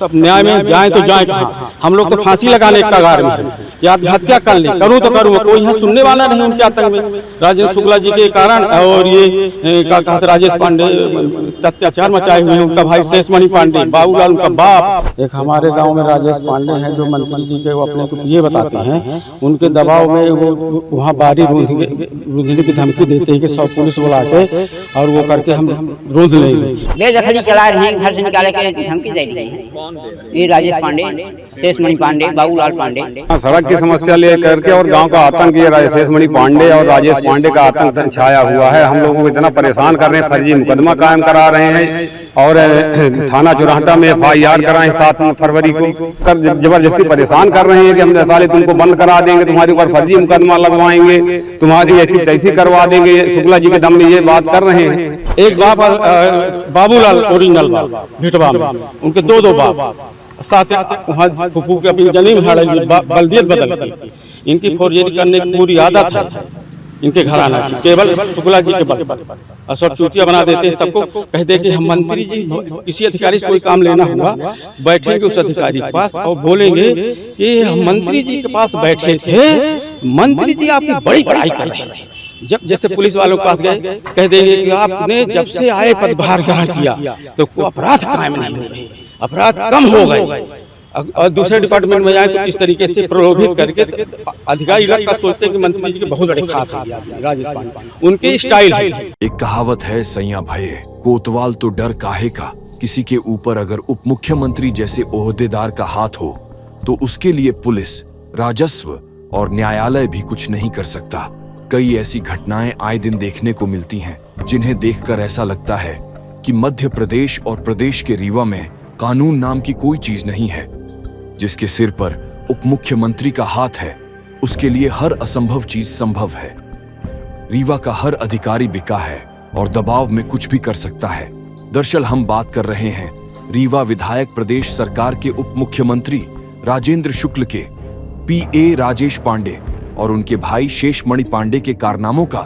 तब न्याय में जाए तो जाए कहाँ। हम लोग तो फांसी लगाने के कगार में हैं या आत्महत्या कर ले, करूँ तो करूँ, कोई यहाँ सुनने वाला नहीं उनके आतंक में। राजेंद्र शुक्ला जी के कारण और ये क्या कहते राजेश पांडे अत्याचार मचाए हुए हैं। उनका भाई शेषमणि पांडे, बाबूलाल उनका बाप। एक हमारे गाँव में राजेश पांडे हैं जो मंत्री जी के वो अपने को ये बताते हैं, उनके दबाव में वो वहाँ बारी रूंधने की धमकी देते हैं कि 100 पुलिस बुला के और वो करके हम रूंध लेंगे। बेदखली चला रहे हैं, घर से निकाले के धमकी दे रही है। ये राजेश पांडे, शेषमणि पांडे, बाबूलाल पांडे। सड़क की समस्या लेकर के और गांव का आतंक ये शेषमणि पांडे और राजेश पांडे का आतंक छाया हुआ है। हम लोगों को इतना परेशान कर रहे हैं, फर्जी मुकदमा कायम करा रहे हैं और थाना चुराहटा में FIR कराएं 7 फरवरी को कर जबरदस्ती परेशान कर रहे हैं कि हम साले तुमको बंद करा देंगे, तुम्हारे ऊपर फर्जी मुकदमा लगवाएंगे, तुम्हारी ऐसी तैसी करवा देंगे। शुक्ला जी के दम में ये बात कर रहे हैं। एक बाप बाबूलाल ओरिजिनल बाप भिटवा में, उनके दो बाप साथ वहाँ फूफू के अपनी जमीन बल्दियत बदल, इनकी फोर्जरी करने की पूरी आदत है इनके घराना की, केवल शुक्ला जी के बल और सब चूतिया बना देते हैं। सबको कहते हैं कि हम मंत्री जी, किसी अधिकारी से कोई काम लेना हुआ बैठेंगे उस अधिकारी के पास और बोलेंगे कि हम मंत्री जी के पास बैठे थे, मंत्री जी आपकी बड़ी बड़ाई कर रहे थे। जब जैसे पुलिस वालों के पास गए कह देंगे कि आपने जब से आए पदभार ग्रहण किया तो अपराध कायम नहीं हुए, अपराध कम हो गए। और दूसरे डिपार्टमेंट में जाए तो इस तरीके से प्रलोभित करके अधिकारी इलाका सोचते हैं कि मंत्री जी के बहुत बड़े खास हैं राजस्थान, उनकी स्टाइल है। एक कहावत है, सैया भये कोतवाल तो डर काहे का। किसी के ऊपर अगर उप मुख्यमंत्री जैसे ओहदेदार का हाथ हो तो उसके लिए पुलिस, राजस्व और न्यायालय भी कुछ नहीं कर सकता। कई ऐसी घटनाएं आए दिन देखने को मिलती हैं जिन्हें देखकर ऐसा लगता है कि मध्य प्रदेश और प्रदेश के रीवा में कानून नाम की कोई चीज नहीं है। जिसके सिर पर उप मुख्यमंत्री का हाथ है उसके लिए हर असंभव चीज संभव है। रीवा का हर अधिकारी बिका है और दबाव में कुछ भी कर सकता है। दरअसल हम बात कर रहे हैं रीवा विधायक प्रदेश सरकार के उप मुख्यमंत्री राजेंद्र शुक्ल के, PA राजेश पांडे और उनके भाई शेषमणि पांडे के कारनामों का।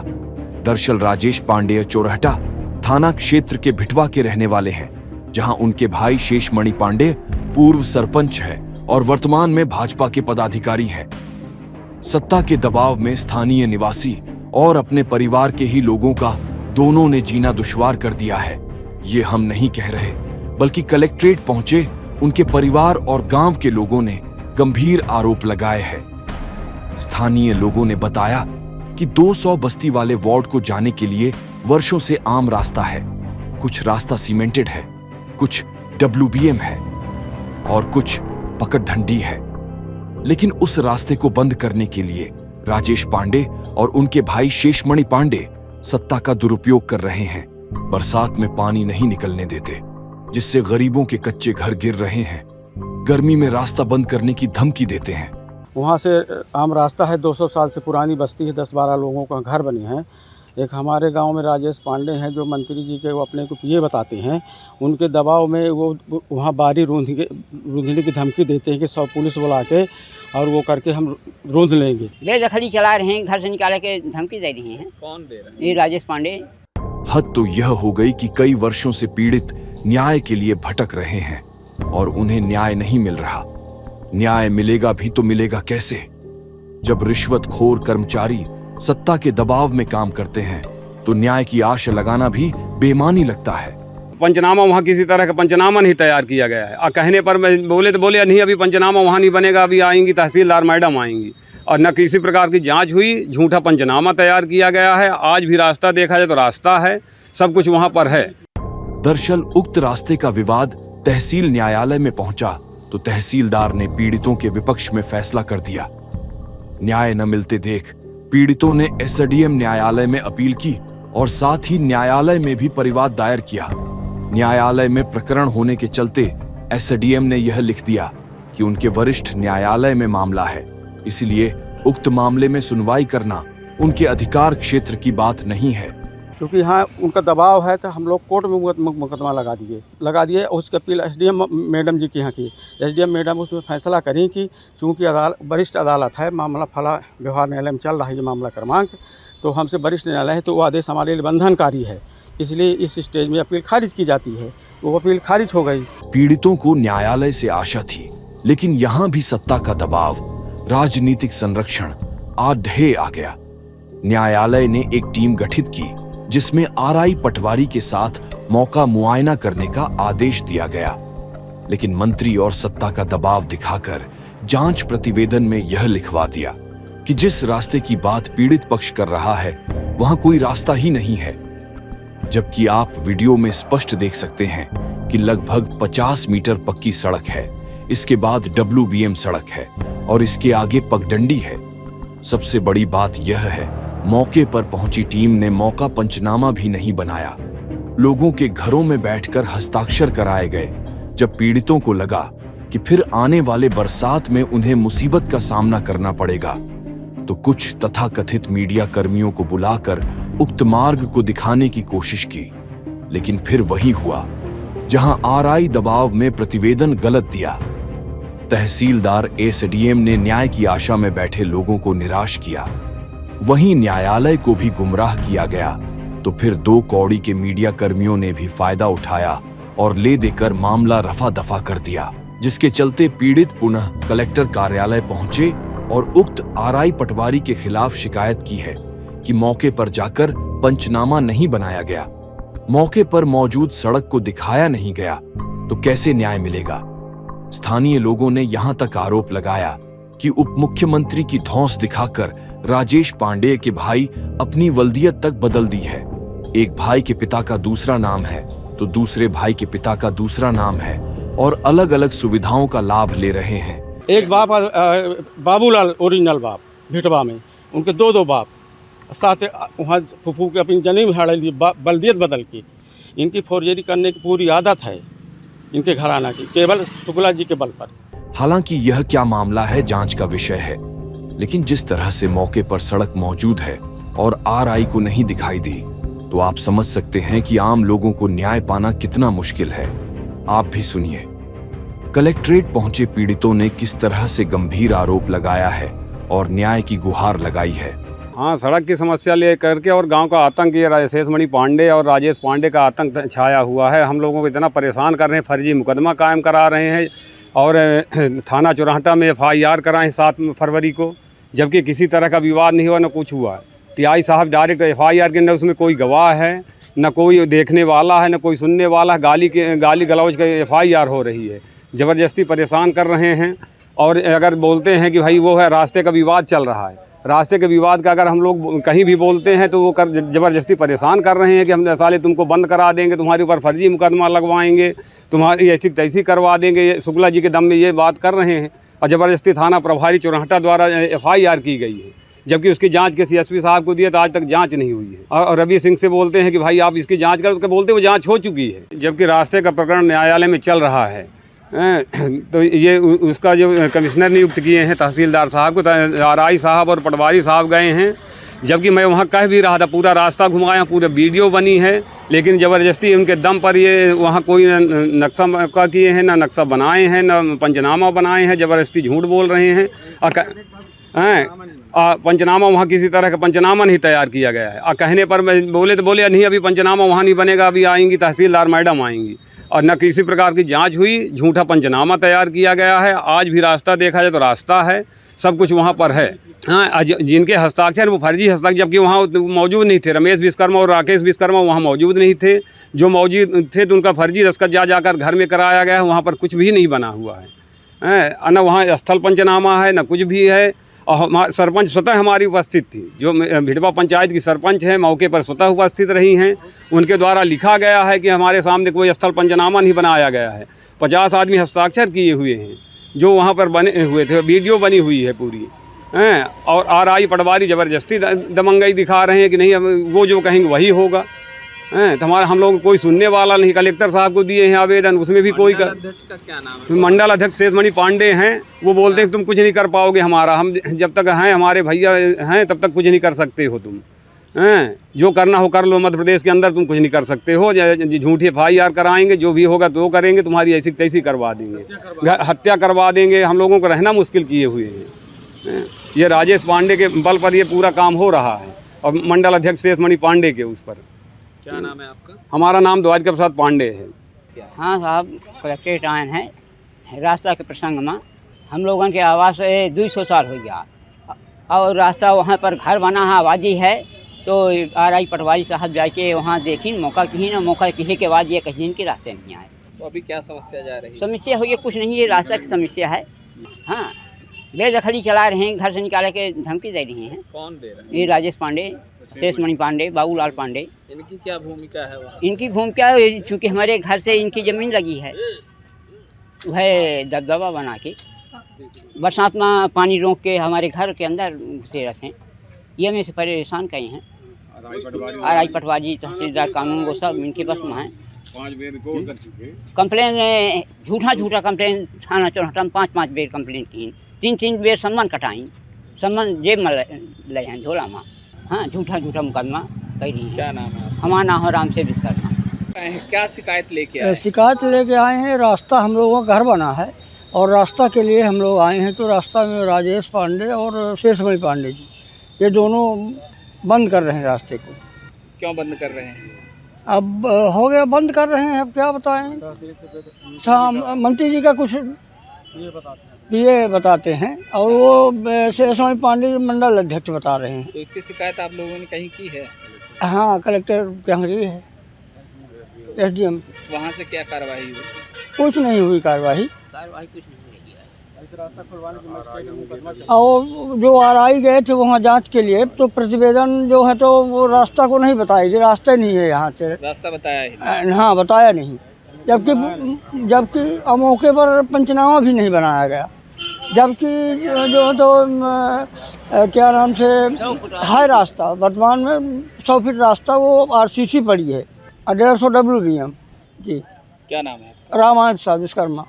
दरअसल राजेश पांडे चोरहटा थाना क्षेत्र के भिटवा के रहने वाले हैं, जहां उनके भाई शेषमणि पांडे पूर्व सरपंच है और वर्तमान में भाजपा के पदाधिकारी हैं। सत्ता के दबाव में स्थानीय निवासी और अपने परिवार के ही लोगों का दोनों ने जीना दुश्वार कर दिया है। ये हम नहीं कह रहे, बल्कि कलेक्ट्रेट पहुंचे उनके परिवार और गांव के लोगों ने गंभीर आरोप लगाए हैं। स्थानीय लोगों ने बताया कि 200 बस्ती वाले वार्ड को जाने के लिए वर्षों से आम रास्ता है। कुछ रास्ता सीमेंटेड है, कुछ WBM है और कुछ पकड़ढंडी है। लेकिन उस रास्ते को बंद करने के लिए राजेश पांडे और उनके भाई शेषमणि पांडे सत्ता का दुरुपयोग कर रहे हैं। बरसात में पानी नहीं निकलने देते, जिससे गरीबों के कच्चे घर गिर रहे हैं। गर्मी में रास्ता बंद करने की धमकी देते हैं। वहाँ से आम रास्ता है, 200 साल से पुरानी बस्ती है, 10-12 लोगों का घर बने हैं। एक हमारे गांव में राजेश पांडे हैं जो मंत्री जी के वो अपने को ये बताते हैं, उनके दबाव में वो वहाँ बारी रूंधने की धमकी देते हैं कि 100 पुलिस बुला के और वो करके हम रूंध लेंगे। बेदखली चला रहे हैं, घर से निकाले के धमकी दे रही हैं। कौन दे रहा है? ये राजेश पांडे। हद तो यह हो गई कि कई वर्षों से पीड़ित न्याय के लिए भटक रहे हैं और उन्हें न्याय नहीं मिल रहा। न्याय मिलेगा भी तो मिलेगा कैसे, जब रिश्वतखोर कर्मचारी सत्ता के दबाव में काम करते हैं तो न्याय की आशा लगाना भी बेईमानी लगता है। पंचनामा वहाँ किसी तरह का पंचनामा नहीं तैयार किया गया है और कहने पर मैं बोले तो बोले नहीं, अभी पंचनामा वहाँ नहीं बनेगा, अभी आएंगी तहसीलदार मैडम आएंगी, और न किसी प्रकार की जांच हुई, झूठा पंचनामा तैयार किया गया है। आज भी रास्ता देखा जाए तो रास्ता है, सब कुछ वहाँ पर है। दरअसल उक्त रास्ते का विवाद तहसील न्यायालय में पहुंचा तो तहसीलदार ने पीड़ितों के विपक्ष में फैसला कर दिया। न्याय न मिलते देख पीड़ितों ने SDM न्यायालय में अपील की और साथ ही न्यायालय में भी परिवाद दायर किया। न्यायालय में प्रकरण होने के चलते SDM ने यह लिख दिया कि उनके वरिष्ठ न्यायालय में मामला है, इसलिए उक्त मामले में सुनवाई करना उनके अधिकार क्षेत्र की बात नहीं है। क्योंकि यहाँ उनका दबाव है तो हम लोग कोर्ट में मुकदमा लगा दिए और उसकी अपील SDM मैडम जी के यहाँ की। SDM मैडम उसमें फैसला करें कि चूँकि वरिष्ठ अदालत है, मामला फला व्यवहार न्यायालय में चल रहा है, ये मामला क्रमांक तो हमसे वरिष्ठ न्यायालय है तो वो आदेश हमारे लिए बंधनकारी है, इसलिए इस स्टेज में अपील खारिज की जाती है। वो अपील खारिज हो गई। पीड़ितों को न्यायालय से आशा थी, लेकिन यहाँ भी सत्ता का दबाव, राजनीतिक संरक्षण आधे आ गया। न्यायालय ने एक टीम गठित की जिसमें आरआई पटवारी के साथ मौका मुआयना करने का आदेश दिया गया, लेकिन मंत्री और सत्ता का दबाव दिखाकर जांच प्रतिवेदन में यह लिखवा दिया कि जिस रास्ते की बात पीड़ित पक्ष कर रहा है वहां कोई रास्ता ही नहीं है। जबकि आप वीडियो में स्पष्ट देख सकते हैं कि लगभग 50 मीटर पक्की सड़क है, इसके बाद WBM सड़क है और इसके आगे पगडंडी है। सबसे बड़ी बात यह है, मौके पर पहुंची टीम ने मौका पंचनामा भी नहीं बनाया। लोगों के घरों में बैठकर हस्ताक्षर कराए गए। जब पीड़ितों को लगा कि फिर आने वाले बरसात में उन्हें मुसीबत का सामना करना पड़ेगा, तो कुछ तथाकथित मीडिया कर्मियों को बुलाकर उक्त मार्ग को दिखाने की कोशिश की, लेकिन फिर वही हुआ जहां आरआई दबाव में प्रतिवेदन गलत दिया। तहसीलदार एसडीएम ने न्याय की आशा में बैठे लोगों को निराश किया, वहीं न्यायालय को भी गुमराह किया गया। तो फिर 2 कौड़ी के मीडिया कर्मियों ने भी फायदा उठाया और ले देकर मामला रफा दफा कर दिया, जिसके चलते पीड़ित पुनः कलेक्टर कार्यालय पहुंचे और उक्त आरआई पटवारी के खिलाफ शिकायत की है कि मौके पर जाकर पंचनामा नहीं बनाया गया, मौके पर मौजूद सड़क को दिखाया नहीं गया, तो कैसे न्याय मिलेगा। स्थानीय लोगों ने यहां तक आरोप लगाया कि उप मुख्यमंत्री की धौंस दिखाकर राजेश पांडेय के भाई अपनी वल्दियत तक बदल दी है। एक भाई के पिता का दूसरा नाम है तो दूसरे भाई के पिता का दूसरा नाम है और अलग अलग सुविधाओं का लाभ ले रहे हैं। एक बाप बाबूलाल ओरिजिनल बाप भिटवा में, उनके 2 बाप, साथ वहाँ फूफू के अपनी जन्म हड़ली बल्दियत बदल की। इनकी फौरजरी करने की पूरी आदत है इनके घराना की, केवल शुक्ला जी के बल पर। हालांकि यह क्या मामला है जांच का विषय है, लेकिन जिस तरह से मौके पर सड़क मौजूद है और आरआई को नहीं दिखाई दी, तो आप समझ सकते हैं कि आम लोगों को न्याय पाना कितना मुश्किल है। आप भी सुनिए। कलेक्ट्रेट पहुंचे पीड़ितों ने किस तरह से गंभीर आरोप लगाया है और न्याय की गुहार लगाई है। हाँ, सड़क की समस्या ले करके और गांव का आतंक, ये शेषमणि पांडे और राजेश पांडे का आतंक छाया हुआ है। हम लोगों को इतना परेशान कर रहे हैं, फर्जी मुकदमा कायम करा रहे हैं और थाना चुराहटा में FIR कराएं 7 फरवरी को, जबकि किसी तरह का विवाद नहीं हुआ, न कुछ हुआ। टीआई साहब डायरेक्ट FIR के अंदर, उसमें कोई गवाह है, न कोई देखने वाला है, न कोई सुनने वाला है। गाली गलौज का FIR हो रही है, ज़बरदस्ती परेशान कर रहे हैं। और अगर बोलते हैं कि भाई वो है रास्ते का विवाद चल रहा है, रास्ते के विवाद का अगर हम लोग कहीं भी बोलते हैं तो वो ज़बरदस्ती परेशान कर रहे हैं कि हम साले तुमको बंद करा देंगे, तुम्हारे ऊपर फर्जी मुकदमा लगवाएंगे, तुम्हारी ऐसी तैसी करवा देंगे। शुक्ला जी के दम में ये बात कर रहे हैं और ज़बरदस्ती थाना प्रभारी चुराहटा द्वारा FIR की गई है, जबकि उसकी जांच के CSP साहब को दिए तो आज तक जांच नहीं हुई है। और रवि सिंह से बोलते हैं कि भाई आप इसकी जांच करो, तो बोलते वो जांच हो चुकी है, जबकि रास्ते का प्रकरण न्यायालय में चल रहा है। तो ये उसका जो कमिश्नर नियुक्त किए हैं तहसीलदार साहब को, आरआई साहब और पटवारी साहब गए हैं, जबकि मैं वहाँ कह भी रहा था, पूरा रास्ता घुमाया, पूरा वीडियो बनी है, लेकिन ज़बरदस्ती उनके दम पर ये वहाँ कोई नक्शा का किए हैं, ना नक्शा बनाए हैं, ना पंचनामा बनाए हैं, ज़बरदस्ती झूठ बोल रहे हैं। पंचनामा वहाँ किसी तरह का पंचनामा नहीं तैयार किया गया है। कहने पर मैं बोले तो बोले नहीं, अभी पंचनामा वहाँ नहीं बनेगा, अभी आएंगी तहसीलदार मैडम आएंगी, और न किसी प्रकार की जांच हुई, झूठा पंचनामा तैयार किया गया है। आज भी रास्ता देखा जाए तो रास्ता है, सब कुछ वहाँ पर है। हाँ, जिनके हस्ताक्षर वो फर्जी हस्ताक्षर, जबकि वहाँ मौजूद नहीं थे। रमेश विश्वकर्मा और राकेश विश्वकर्मा वहाँ मौजूद नहीं थे, जो मौजूद थे तो उनका फर्जी दस्तखत जाकर घर में कराया गया है। वहाँ पर कुछ भी नहीं बना हुआ है, न वहाँ स्थल पंचनामा है, न कुछ भी है। और सरपंच स्वतः हमारी उपस्थित थी, जो भिटवा पंचायत की सरपंच हैं, मौके पर स्वतः उपस्थित रही हैं। उनके द्वारा लिखा गया है कि हमारे सामने कोई स्थल पंचनामा नहीं बनाया गया है। 50 आदमी हस्ताक्षर किए हुए हैं जो वहाँ पर बने हुए थे, वीडियो बनी हुई है पूरी। और आरआई पटवारी ज़बरदस्ती दमंगई दिखा रहे हैं कि नहीं, वो जो कहेंगे वही होगा। तो हमारा हम लोग कोई सुनने वाला नहीं। कलेक्टर साहब को दिए हैं आवेदन, उसमें भी कोई मंडल अध्यक्ष शेषमणि पांडे हैं, वो बोलते हैं तुम कुछ नहीं कर पाओगे हमारा, हम जब तक हैं हमारे भैया हैं तब तक कुछ नहीं कर सकते हो तुम, जो करना हो कर लो, मध्य प्रदेश के अंदर तुम कुछ नहीं कर सकते हो। झूठी FIR कराएंगे, जो भी होगा तो करेंगे, तुम्हारी ऐसी तैसी करवा देंगे, हत्या करवा देंगे, हम लोगों को रहना मुश्किल किए हुए हैं। ये राजेश पांडे के बल पर ये पूरा काम हो रहा है। और मंडल अध्यक्ष शेषमणि पांडे के उस पर। क्या नाम है आपका? हमारा नाम द्वारका प्रसाद पांडे है। हाँ साहब, कलेक्ट्रेट आए हैं रास्ता के प्रसंग में। हम लोगों के आवास 200 साल हो गया और रास्ता वहाँ पर घर बना है, आबादी है, तो RI पटवारी साहब जाके वहाँ देखी, मौका कहीं ना मौका किसी के बाद ये कहीं दिन के रास्ते नहीं आए। तो अभी क्या समस्या जा रही है? समस्या हो, ये कुछ नहीं, ये रास्ता की समस्या है। हाँ, बेदखली चला रहे हैं, घर से निकाले के धमकी दे रहे हैं। कौन दे रहा है? ये राजेश पांडे, शेषमणि पांडे, बाबूलाल पांडे। इनकी क्या भूमिका है वहाँ? इनकी भूमिका चूँकि हमारे घर से इनकी ज़मीन लगी है, वह दबदबा बना के बरसात में पानी रोक के हमारे घर के अंदर घुसे रहते हैं। ये हमें से परेशान कई हैं। RI पटवारी, तहसीलदार, कानून, वो सब इनके बस में हैं। 5 बेर रिकॉर्ड कर चुके। कंप्लेन झूठा कंप्लेन थाना चौराहा में 5 बेर कंप्लेन की, 3 बेर सम्मान कटाई, सम्मान जेब में ले हैं झोला में। हाँ, झूठा मुकदमा कई रही है। क्या नाम है आपका? हमारा नाम है राम से विश्वकर्मा। क्या शिकायत लेके आए? शिकायत लेके आए हैं। रास्ता हम लोगों का घर बना है और रास्ता के लिए हम लोग आए हैं, तो रास्ता में राजेश पांडे और शेषमणि पांडे जी, ये दोनों बंद कर रहे हैं रास्ते को। क्यों बंद कर रहे हैं? अब हो गया, बंद कर रहे हैं, अब क्या बताएं। अच्छा, मंत्री जी का कुछ ये बताते हैं और वो शेषमणि पांडे जी मंडल अध्यक्ष बता रहे हैं। तो इसकी शिकायत आप लोगों ने कहीं की है? हाँ, कलेक्टर के यहाँ की है, SDM। वहाँ से क्या कार्रवाई हुई? कुछ नहीं हुई कार्रवाई। कुछ नहीं और जो RI गए थे वहाँ जांच के लिए, तो प्रतिवेदन जो है तो वो रास्ता को नहीं बताएगी, रास्ता नहीं है यहाँ से। रास्ता बताया ही? हाँ, बताया नहीं। जबकि मौके पर पंचनामा भी नहीं बनाया गया, जबकि जो है तो क्या नाम से है रास्ता, वर्तमान में 100 फीट रास्ता वो RCC पड़ी है, 150 WBM जी। क्या नाम है? रामायण साहब विश्वकर्मा।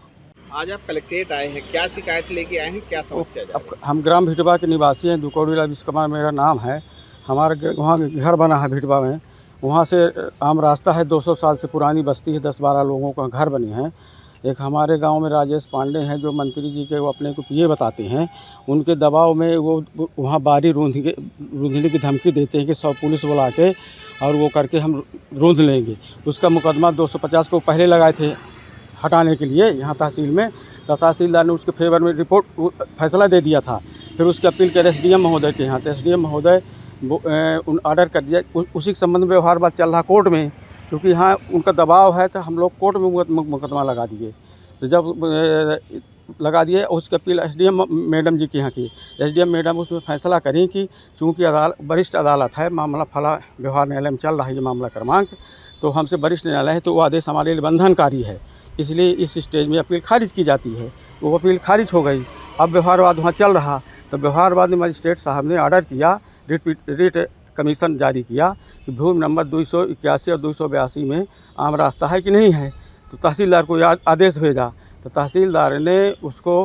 आज आप कलेक्ट्रेट आए हैं, क्या शिकायत लेके आए हैं, क्या समस्या जा रही है? हम ग्राम भिटवा के निवासी हैं, दुकौड़ीला विश्वकर्मा मेरा नाम है। हमारा वहाँ घर बना है भिटवा में, वहाँ से आम रास्ता है, 200 साल से पुरानी बस्ती है, 10-12 लोगों का घर बनी है। एक हमारे गांव में राजेश पांडे हैं जो मंत्री जी के वो अपने को PA बताते हैं, उनके दबाव में वो वहाँ बारी रूंधने की धमकी देते हैं कि 100 पुलिस बुला के और वो करके हम रूंध लेंगे। उसका मुकदमा 250 को पहले लगाए थे हटाने के लिए यहाँ तहसील में, तो तहसीलदार ने उसके फेवर में फैसला दे दिया था। फिर उसके अपील कर SDM महोदय के यहाँ, तो SDM महोदय ऑर्डर कर दिया। उसी के संबंध में व्यवहार बात चल रहा कोर्ट में, क्योंकि यहाँ उनका दबाव है, तो हम लोग कोर्ट में मुकदमा लगा दिए। तो जब लगा दिए, उसकी अपील SDM मैडम जी के यहाँ की, SDM मैडम उसमें फैसला करें कि चूँकि वरिष्ठ अदालत है, मामला फला व्यवहार न्यायालय में चल रहा है ये मामला क्रमांक, तो हमसे वरिष्ठ न्यायालय है, तो वो आदेश हमारे लिए बंधनकारी है, इसलिए इस स्टेज में अपील खारिज की जाती है। वो अपील खारिज हो गई। अब व्यवहारवाद वहाँ चल रहा, तो व्यवहारवाद में मजिस्ट्रेट साहब ने ऑर्डर किया, रिट कमीशन जारी किया कि भूमि नंबर 281 और 282 में आम रास्ता है कि नहीं है। तो तहसीलदार को आदेश भेजा, तो तहसीलदार ने उसको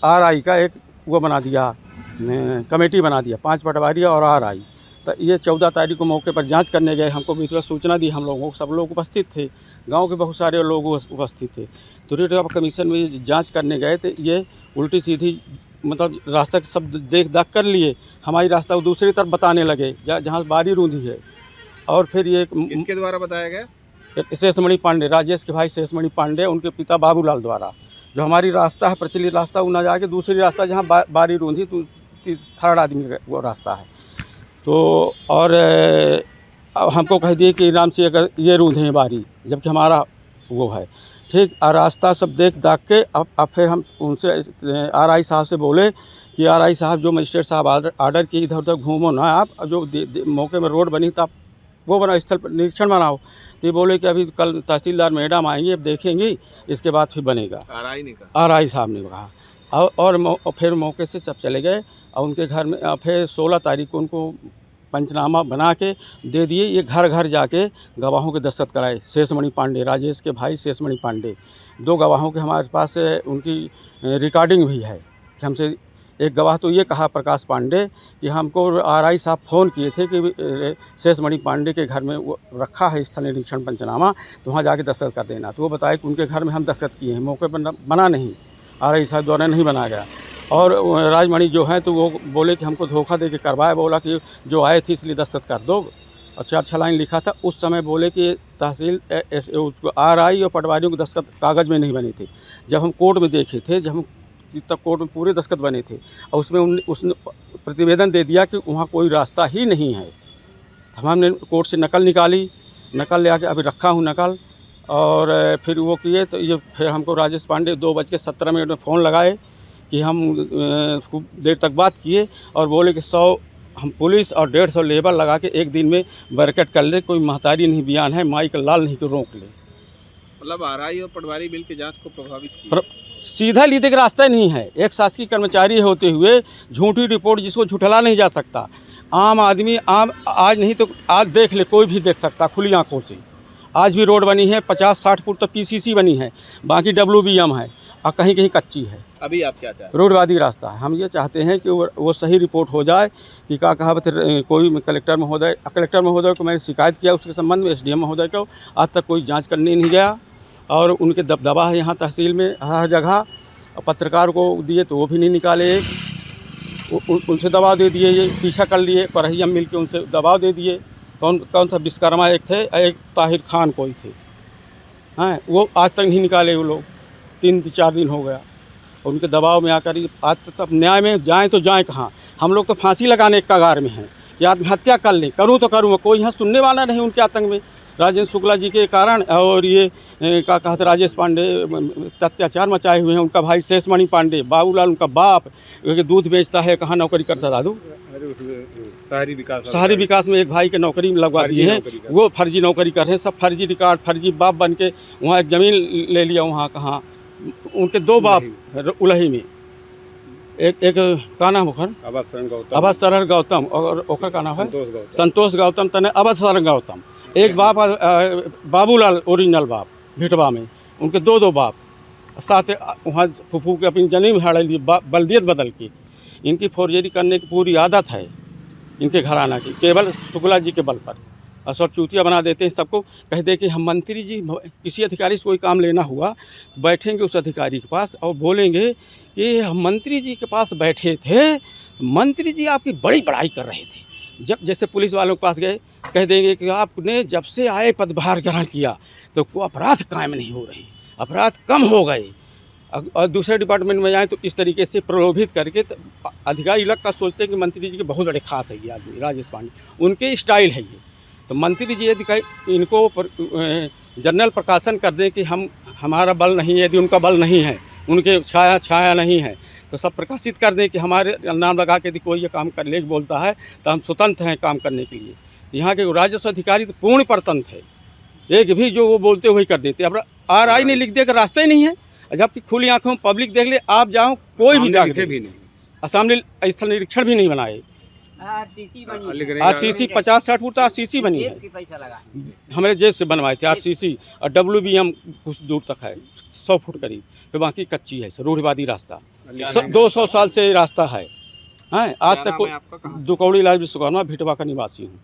RI का एक वो बना दिया, कमेटी बना दिया, 5 पटवारी और RI। तो ये 14 तारीख को मौके पर जांच करने गए, हमको भी सूचना दी, हम लोगों को, सब लोग उपस्थित थे, गांव के बहुत सारे लोग उपस्थित थे। तो रिट ऑफ कमीशन में जांच करने गए, तो ये उल्टी सीधी मतलब रास्ता सब देख दाख कर लिए, हमारी रास्ता को दूसरी तरफ बताने लगे जहाँ बारी रूंधी है। और फिर ये किसके द्वारा बताया गया? शेषमणि पांडे, राजेश के भाई शेषमणि पांडे, उनके पिता बाबूलाल द्वारा, जो हमारी रास्ता है प्रचलित रास्ता, वो ना जाके दूसरी रास्ता जहाँ बारी रूंधी, तो 3rd आदमी का वो रास्ता है। तो और हमको कह दिए कि राम से अगर ये रूंधे बारी, जबकि हमारा वो है ठीक। और रास्ता सब देख दाख के अब फिर हम उनसे RI साहब से बोले कि RI साहब, जो मजिस्ट्रेट साहब ऑर्डर किए इधर उधर घूमो ना आप, जो मौके में रोड बनी तो आप वो बनाओ, स्थल पर निरीक्षण बनाओ। तो ये बोले कि अभी कल तहसीलदार मैडम आएंगी, अब देखेंगी, इसके बाद फिर बनेगा। RI ने कहा? RI साहब ने कहा। और फिर मौके से सब चले गए और उनके घर में फिर 16 तारीख को उनको पंचनामा बना के दे दिए। ये घर घर जाके गवाहों के दस्तखत कराए, शेषमणि पांडे, राजेश के भाई शेषमणि पांडे, 2 गवाहों के हमारे पास उनकी रिकॉर्डिंग भी है कि हमसे एक गवाह तो ये कहा, प्रकाश पांडे, कि हमको RI साहब फ़ोन किए थे कि शेषमणि पांडे के घर में वो रखा है स्थल निरीक्षण पंचनामा, तो वहाँ जाके दस्तखत कर देना। तो वो बताए कि उनके घर में हम दस्तखत किए हैं, मौके पर बना नहीं, RI साहब द्वारा नहीं बनाया गया। और राजमणि जो हैं तो वो बोले कि हमको धोखा दे के करवाया, बोला कि जो आए थे इसलिए दस्तखत कर दो, और 4 लाइन लिखा था। उस समय बोले कि तहसील उसको RI और पटवारियों के दस्तखत कागज़ में नहीं बने थे। जब हम कोर्ट में देखे थे, जब हम तब कोर्ट में पूरे दस्तखत बने थे, और उसमें उसने प्रतिवेदन दे दिया कि वहाँ कोई रास्ता ही नहीं है। हमने कोर्ट से नकल निकाली, नकल ले आके अभी रखा हूँ नकल, और फिर वो किए तो ये फिर हमको राजेश पांडे 2:17 में फ़ोन लगाए कि हम खूब देर तक बात किए और बोले कि 100 हम पुलिस और 150 लेबर लगा के एक दिन में बैरिकेड कर ले, कोई महतारी नहीं बयान है, माई का लाल नहीं को रोक ले। मतलब RI और पटवारी बिल की जांच को प्रभावित किया। सीधा लीदे का रास्ता ही नहीं है। एक शासकीय कर्मचारी होते हुए झूठी रिपोर्ट जिसको झुठला नहीं जा सकता। आम आदमी आज नहीं तो आज देख ले, कोई भी देख सकता खुली आंखों से। आज भी रोड बनी है 50-60 फुट तो PCC बनी है, बाकी WBM है और कहीं कहीं कच्ची है। अभी आप क्या चाहते हैं? रोडवादी रास्ता है। हम ये चाहते हैं कि वो सही रिपोर्ट हो जाए कि क्या कहावत कोई कलेक्टर महोदय को मैंने शिकायत किया उसके संबंध में, SDM महोदय को आज तक कोई जांच करने नहीं गया, और उनके दबदबा है यहाँ तहसील में हर जगह। पत्रकार को दिए तो वो भी नहीं निकाले, उनसे दबाव दे दिए, ये पीछा कर लिए, परहिया मिल के उनसे दबाव दे दिए। कौन था विश्वकर्मा एक थे, एक ताहिर खान कोई थे, हैं वो आज तक नहीं निकाले। वो लोग 3-4 दिन हो गया उनके दबाव में आकर आज तक न्याय में जाएं तो जाएं कहाँ। हम लोग तो फांसी लगाने के कगार में हैं, या आत्महत्या कर लें, करूँ तो करूँ, कोई यहाँ सुनने वाला नहीं उनके आतंक में। राजेंद्र शुक्ला जी के कारण और ये क्या कहते राजेश पांडे अत्याचार मचाए हुए हैं। उनका भाई शेषमणि पांडे, बाबूलाल उनका बाप, दूध बेचता है, कहाँ नौकरी करता दादू, शहरी विकास में एक भाई के नौकरी लगवा दिए हैं, वो फर्जी नौकरी कर रहे हैं, सब फर्जी रिकॉर्ड, फर्जी बाप बन के वहाँ एक ज़मीन ले लिया। वहाँ कहाँ उनके 2 बाप उलही में, एक का नाम ओखर अवध शरण गौतम और ओखर का नाम है संतोष गौतम तने अवध शरण गौतम। एक बाप बाबूलाल ओरिजिनल बाप भिटवा में, उनके 2 बाप साथ वहाँ फूफू के अपनी जन्म हाड़ ली बल्दियत बदल के। इनकी फोर्जरी करने की पूरी आदत है इनके घराना की, केवल शुक्ला जी के बल पर। और सब चूतिया बना देते हैं सबको, कह दे कि हम मंत्री जी, किसी अधिकारी से कोई काम लेना हुआ बैठेंगे उस अधिकारी के पास और बोलेंगे कि हम मंत्री जी के पास बैठे थे, मंत्री जी आपकी बड़ी बड़ाई कर रहे थे। जब जैसे पुलिस वालों के पास गए, कह देंगे कि आपने जब से आए पदभार ग्रहण किया तो कोई अपराध कायम नहीं हो रही, अपराध कम हो गए। और दूसरे डिपार्टमेंट में जाएँ तो इस तरीके से प्रलोभित करके अधिकारी लग का सोचते हैं कि मंत्री जी के बहुत बड़े खास है ये आदमी राजेश पांडे, उनके स्टाइल है ये। तो मंत्री जी यदि इनको जनरल प्रकाशन कर दें कि हमारा बल नहीं है, यदि उनका बल नहीं है, उनके छाया नहीं है, तो सब प्रकाशित कर दें कि हमारे नाम लगा के यदि कोई ये काम कर ले बोलता है तो हम स्वतंत्र हैं काम करने के लिए। तो यहाँ के राजस्व अधिकारी तो पूर्ण परतंत्र है, एक भी जो वो बोलते हुए कर देते। अब RI ने लिख दिया कि रास्ता ही नहीं है, जबकि खुली आंखों में पब्लिक देख ले, आप जाओ कोई भी जाके भी नहीं, सामने स्थल निरीक्षण भी नहीं बनाए। RCC 50-60 फुट RCC बनी है, हमारे जेब से बनवाए थे RCC, और WBM कुछ दूर तक है 100 फुट करीब, फिर बाकी कच्ची है, रूढ़िवादी रास्ता 200 साल से रास्ता है। आज तक दुकौड़ी लाल विश्वकर्मा भिटवा का निवासी हूँ।